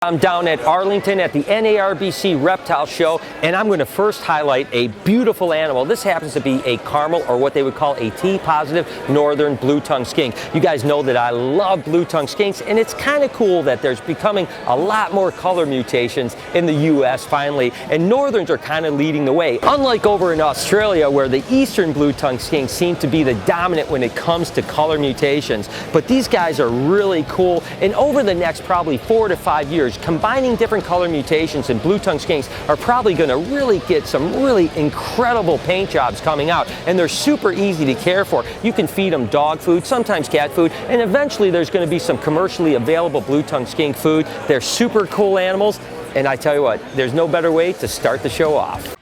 I'm down at Arlington at the NARBC Reptile Show, and I'm going to first highlight a beautiful animal. This happens to be a caramel, or what they would call a T-positive northern blue-tongued skink. You guys know that I love blue-tongued skinks, and it's kind of cool that there's becoming a lot more color mutations in the U.S. finally, and northerns are kind of leading the way. Unlike over in Australia, where the eastern blue-tongued skinks seem to be the dominant when it comes to color mutations. But these guys are really cool, and over the next probably 4 to 5 years, combining different color mutations in blue-tongued skinks are probably going to really get some really incredible paint jobs coming out, and they're super easy to care for. You can feed them dog food, sometimes cat food, and eventually there's going to be some commercially available blue-tongued skink food. They're super cool animals, and I tell you what, there's no better way to start the show off.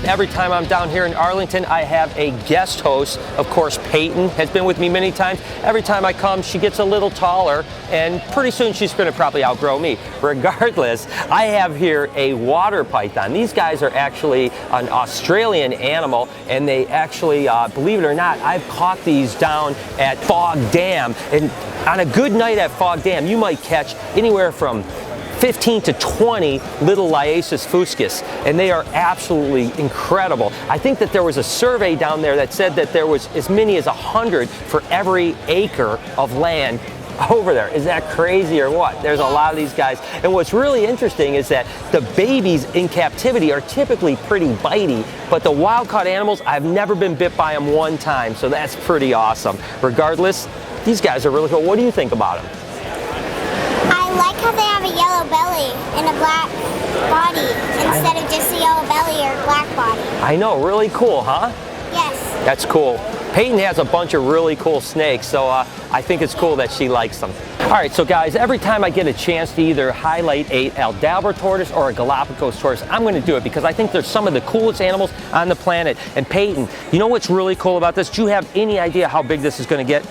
Every time I'm down here in Arlington, I have a guest host. Of course, Peyton has been with me many times. Every time I come, she gets a little taller, and pretty soon she's going to probably outgrow me. Regardless, I have here a water python. These guys are actually an Australian animal, and they actually, believe it or not, I've caught these down at Fog Dam. And on a good night at Fog Dam, you might catch anywhere from 15 to 20 little Liasis fuscus, and they are absolutely incredible. I think that there was a survey down there that said that there was as many as 100 for every acre of land over there. Is that crazy or what? There's a lot of these guys, and what's really interesting is that the babies in captivity are typically pretty bitey, but the wild-caught animals, I've never been bit by them one time, so that's pretty awesome. Regardless, these guys are really cool. What do you think about them? I like how they have a yellow belly and a black body instead of just a yellow belly or black body. I know, really cool, huh? Yes. That's cool. Peyton has a bunch of really cool snakes, so I think it's cool that she likes them. All right, so guys, every time I get a chance to either highlight a Galapagos Tortoise or a Galapagos Tortoise, I'm going to do it because I think they're some of the coolest animals on the planet. And Peyton, you know what's really cool about this? Do you have any idea how big this is going to get?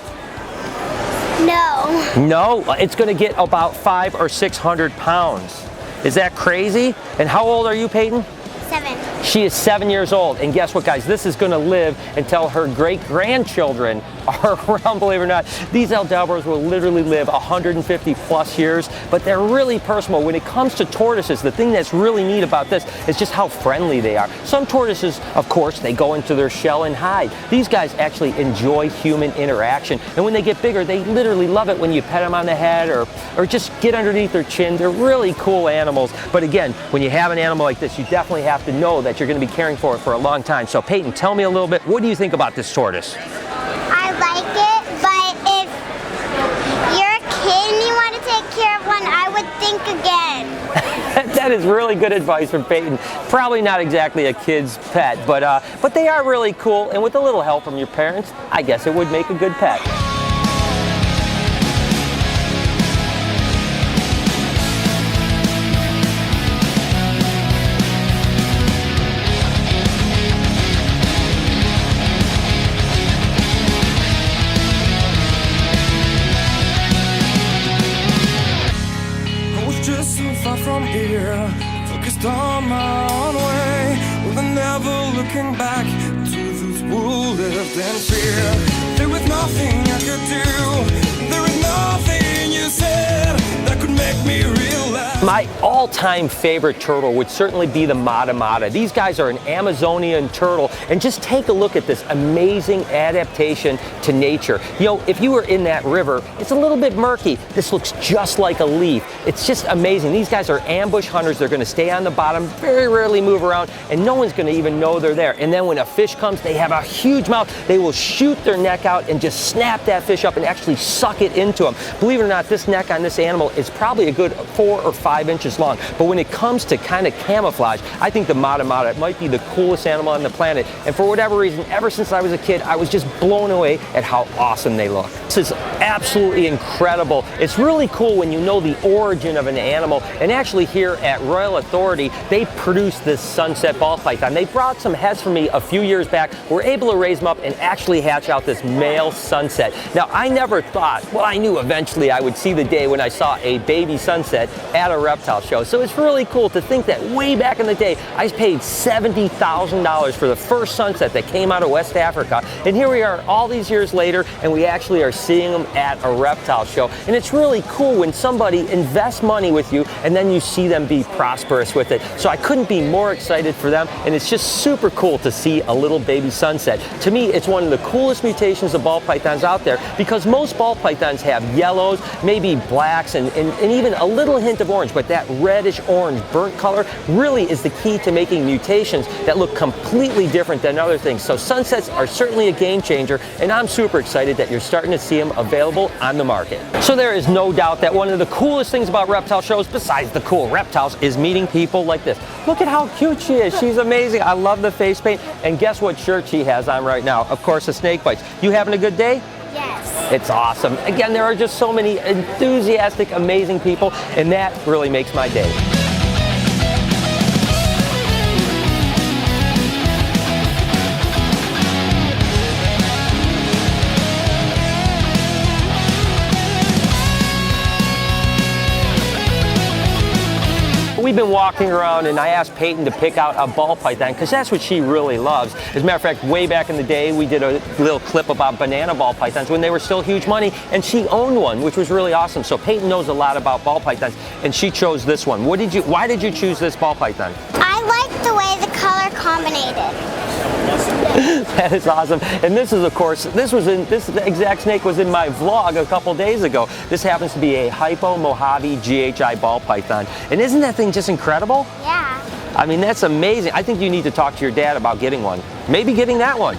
No. No? It's going to get about 500 or 600 pounds. Is that crazy? And how old are you, Peyton? 7. She is 7 years old, and guess what, guys? This is going to live until her great-grandchildren are around, believe it or not. These Galapagos will literally live 150 plus years, but they're really personal. When it comes to tortoises, the thing that's really neat about this is just how friendly they are. Some tortoises, of course, they go into their shell and hide. These guys actually enjoy human interaction, and when they get bigger, they literally love it when you pet them on the head or just get underneath their chin. They're really cool animals, but again, when you have an animal like this, you definitely have to know that you're going to be caring for it for a long time. So Peyton, tell me a little bit, what do you think about this tortoise? I like it, but if you're a kid and you want to take care of one, I would think again. That is really good advice from Peyton. Probably not exactly a kid's pet, but they are really cool, and with a little help from your parents, I guess it would make a good pet. From here, focused on my own way, with never looking back to those who lived in fear. There was nothing I could do, there was nothing you said that could make me realize. My all-time favorite turtle would certainly be the Matamata. These guys are an Amazonian turtle, and just take a look at this amazing adaptation to nature. You know, if you were in that river, it's a little bit murky. This looks just like a leaf. It's just amazing. These guys are ambush hunters. They're going to stay on the bottom, very rarely move around, and no one's going to even know they're there. And then when a fish comes, they have a huge mouth. They will shoot their neck out and just snap that fish up and actually suck it into them. Believe it or not, this neck on this animal is probably a good 4 or 5 inches long. But when it comes to kind of camouflage, I think the Matamata might be the coolest animal on the planet. And for whatever reason, ever since I was a kid, I was just blown away at how awesome they look. This is absolutely incredible. It's really cool when you know the origin of an animal. And actually here at Royal Authority, they produced this sunset ball python. They brought some heads for me a few years back. We're able to raise them up and actually hatch out this male sunset. Now, I never thought, well, I knew eventually I would see the day when I saw a baby sunset at a reptile show. So it's really cool to think that way back in the day, I paid $70,000 for the first sunset that came out of West Africa. And here we are all these years later, and we actually are seeing them at a reptile show. And it's really cool when somebody invests money with you and then you see them be prosperous with it. So I couldn't be more excited for them, and it's just super cool to see a little baby sunset. To me, it's one of the coolest mutations of ball pythons out there, because most ball pythons have yellows, maybe blacks, and even a little hint of orange, but that reddish orange burnt color really is the key to making mutations that look completely different than other things. So sunsets are certainly a game changer, and I'm super excited that you're starting to see them available on the market. So there is no doubt that one of the coolest things about reptile shows, besides the cool reptiles, is meeting people like this. Look at how cute she is. She's amazing. I love the face paint. And guess what shirt she has on right now? Of course, a Snake Bites. You having a good day? Yes. It's awesome. Again, there are just so many enthusiastic, amazing people, and that really makes my day. We've been walking around, and I asked Peyton to pick out a ball python because that's what she really loves. As a matter of fact, way back in the day, we did a little clip about banana ball pythons when they were still huge money, and she owned one, which was really awesome. So Peyton knows a lot about ball pythons, and she chose this one. Why did you choose this ball python? I like the way the color combinated. That is awesome. And this is, of course, this exact snake was in my vlog a couple days ago. This happens to be a Hypo Mojave GHI ball python. And isn't that thing just incredible? Yeah. I mean, that's amazing. I think you need to talk to your dad about getting one. Maybe getting that one.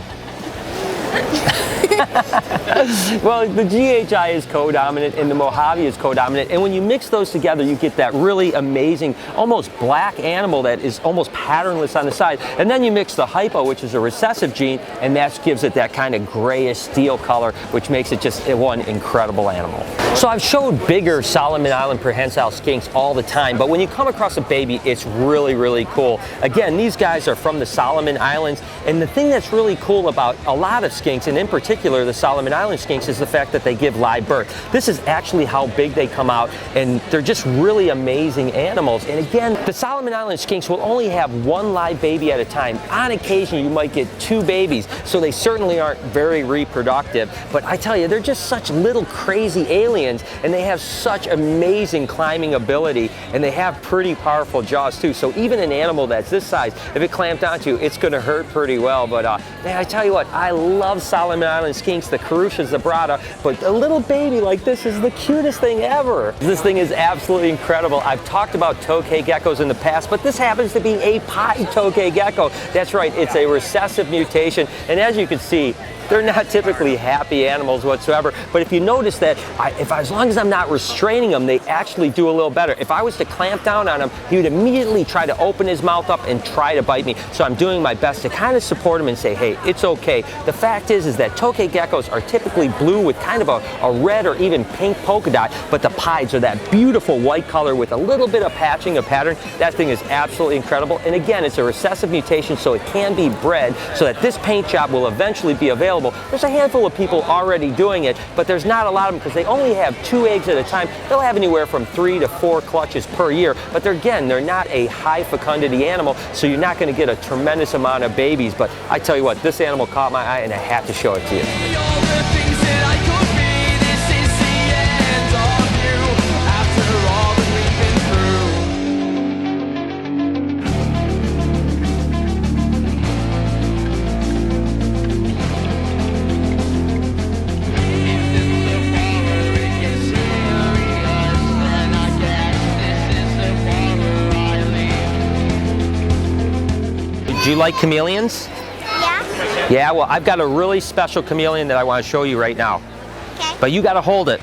Well, the GHI is co-dominant and the Mojave is co-dominant, and when you mix those together, you get that really amazing, almost black animal that is almost patternless on the side. And then you mix the Hypo, which is a recessive gene, and that gives it that kind of grayish steel color, which makes it just one incredible animal. So I've showed bigger Solomon Island prehensile skinks all the time, but when you come across a baby, it's really, really cool. Again, these guys are from the Solomon Islands, and the thing that's really cool about a lot of skinks, and in particular the Solomon Island skinks, is the fact that they give live birth. This is actually how big they come out, and they're just really amazing animals. And again, the Solomon Island skinks will only have one live baby at a time. On occasion, you might get 2 babies, so they certainly aren't very reproductive. But I tell you, they're just such little crazy aliens, and they have such amazing climbing ability, and they have pretty powerful jaws too. So even an animal that's this size, if it clamped onto you, it's going to hurt pretty well. But man, I tell you what, I love Solomon Island skinks, the Carushas, the Brada, but a little baby like this is the cutest thing ever. This thing is absolutely incredible. I've talked about Tokay geckos in the past, but this happens to be a pied Tokay gecko. That's right, it's a recessive mutation, and as you can see, they're not typically happy animals whatsoever, but if you notice that, as long as I'm not restraining them, they actually do a little better. If I was to clamp down on him, he would immediately try to open his mouth up and try to bite me. So I'm doing my best to kind of support him and say, hey, it's okay. The fact is that Tokay geckos are typically blue with kind of a red or even pink polka dot, but the pieds are that beautiful white color with a little bit of patching, a pattern. That thing is absolutely incredible. And again, it's a recessive mutation, so it can be bred so that this paint job will eventually be available. There's a handful of people already doing it, but there's not a lot of them because they only have 2 eggs at a time. They'll have anywhere from 3 to 4 clutches per year, but they're not a high fecundity animal, so you're not going to get a tremendous amount of babies. But I tell you what, this animal caught my eye, and I have to show it to you. Do you like chameleons? Yeah? Yeah, well, I've got a really special chameleon that I want to show you right now. Okay. But you got to hold it.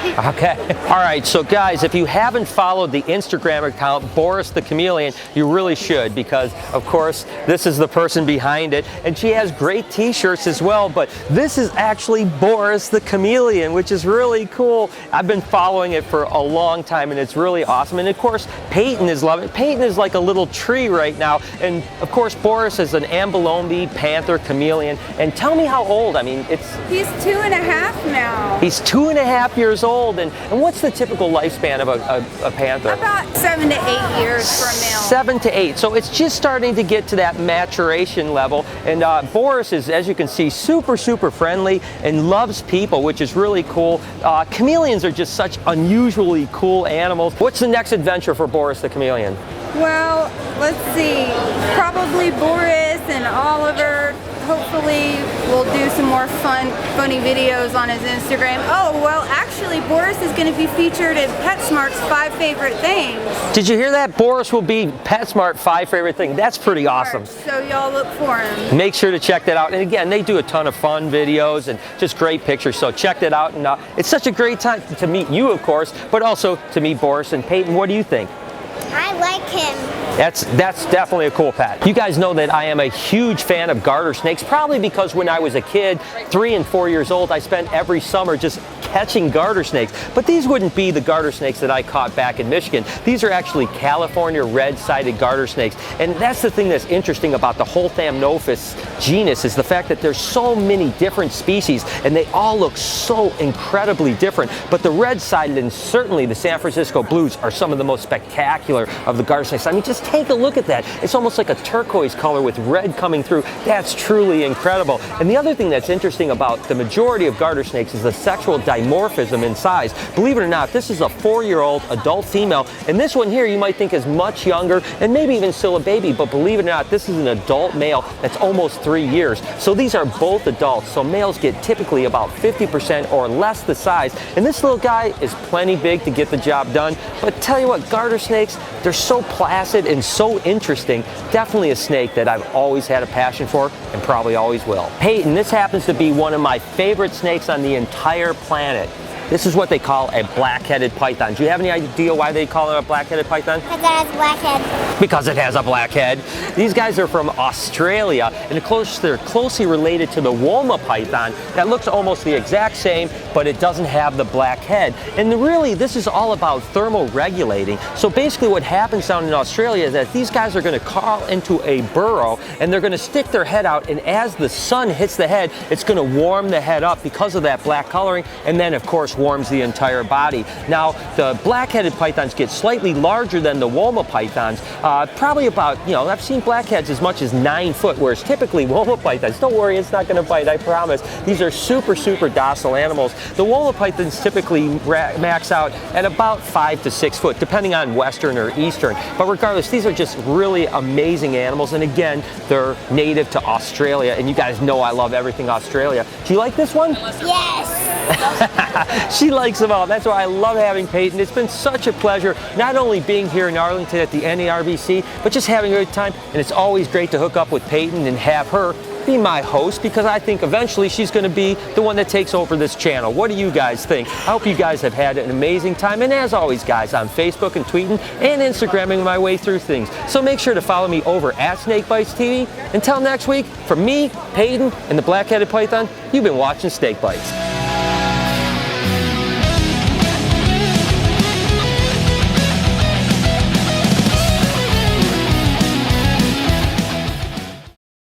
Okay. All right, so guys, if you haven't followed the Instagram account, Boris the Chameleon, you really should, because of course, this is the person behind it, and she has great t-shirts as well, but this is actually Boris the Chameleon, which is really cool. I've been following it for a long time, and it's really awesome. And of course, Peyton is loving it. Peyton is like a little tree right now, and of course, Boris is an Ambalombe panther chameleon. And tell me how old. I mean, He's 2.5 now. he's 2.5 years old. And what's the typical lifespan of a panther? About 7 to 8 years for a male. 7 to 8. So it's just starting to get to that maturation level. And Boris is, as you can see, super friendly and loves people, which is really cool. Chameleons are just such unusually cool animals. What's the next adventure for Boris the Chameleon? Well, let's see. Probably Boris and Oliver. Hopefully we'll do some more funny videos on his Instagram. Oh, well, actually, Boris is going to be featured in PetSmart's 5 favorite things. Did you hear that? Boris will be PetSmart 5 favorite thing. That's pretty awesome. So y'all look for him. Make sure to check that out. And again, they do a ton of fun videos and just great pictures. So check that out. And it's such a great time to meet you, of course, but also to meet Boris and Peyton. What do you think? I like him. That's definitely a cool pet. You guys know that I am a huge fan of garter snakes, probably because when I was a kid, 3 and 4 years old, I spent every summer just catching garter snakes. But these wouldn't be the garter snakes that I caught back in Michigan. These are actually California red-sided garter snakes. And that's the thing that's interesting about the whole Thamnophis genus, is the fact that there's so many different species and they all look so incredibly different. But the red-sided and certainly the San Francisco blues are some of the most spectacular of the garter snakes. I mean, just take a look at that. It's almost like a turquoise color with red coming through. That's truly incredible. And the other thing that's interesting about the majority of garter snakes is the sexual dimorphism in size. Believe it or not, this is a 4-year-old adult female, and this one here you might think is much younger and maybe even still a baby, but believe it or not, this is an adult male that's almost 3 years. So these are both adults, so males get typically about 50% or less the size, and this little guy is plenty big to get the job done. But tell you what, garter snakes, they're so placid and so interesting. Definitely a snake that I've always had a passion for and probably always will. Peyton, this happens to be one of my favorite snakes on the entire planet. This is what they call a black-headed python. Do you have any idea why they call it a black-headed python? Because it has black head. Because it has a black head. These guys are from Australia, and they're closely related to the Woma python. That looks almost the exact same, but it doesn't have the black head. And really, this is all about thermoregulating. So basically what happens down in Australia is that these guys are going to crawl into a burrow, and they're going to stick their head out, and as the sun hits the head, it's going to warm the head up because of that black coloring, and then, of course, warms the entire body. Now, the black-headed pythons get slightly larger than the Woma pythons, probably about, I've seen blackheads as much as 9 foot, whereas typically Woma pythons, don't worry, it's not going to bite, I promise. These are super docile animals. The Woma pythons typically max out at about 5 to 6 foot, depending on western or eastern. But regardless, these are just really amazing animals, and again, they're native to Australia, and you guys know I love everything Australia. Do you like this one? Yes. She likes them all. That's why I love having Peyton. It's been such a pleasure, not only being here in Arlington at the NARBC, but just having a good time. And it's always great to hook up with Peyton and have her be my host, because I think eventually she's going to be the one that takes over this channel. What do you guys think? I hope you guys have had an amazing time. And as always, guys, I'm Facebook and tweeting and Instagramming my way through things. So make sure to follow me over at SnakeBytesTV. Until next week, from me, Peyton, and the black-headed python, you've been watching Snake Bites.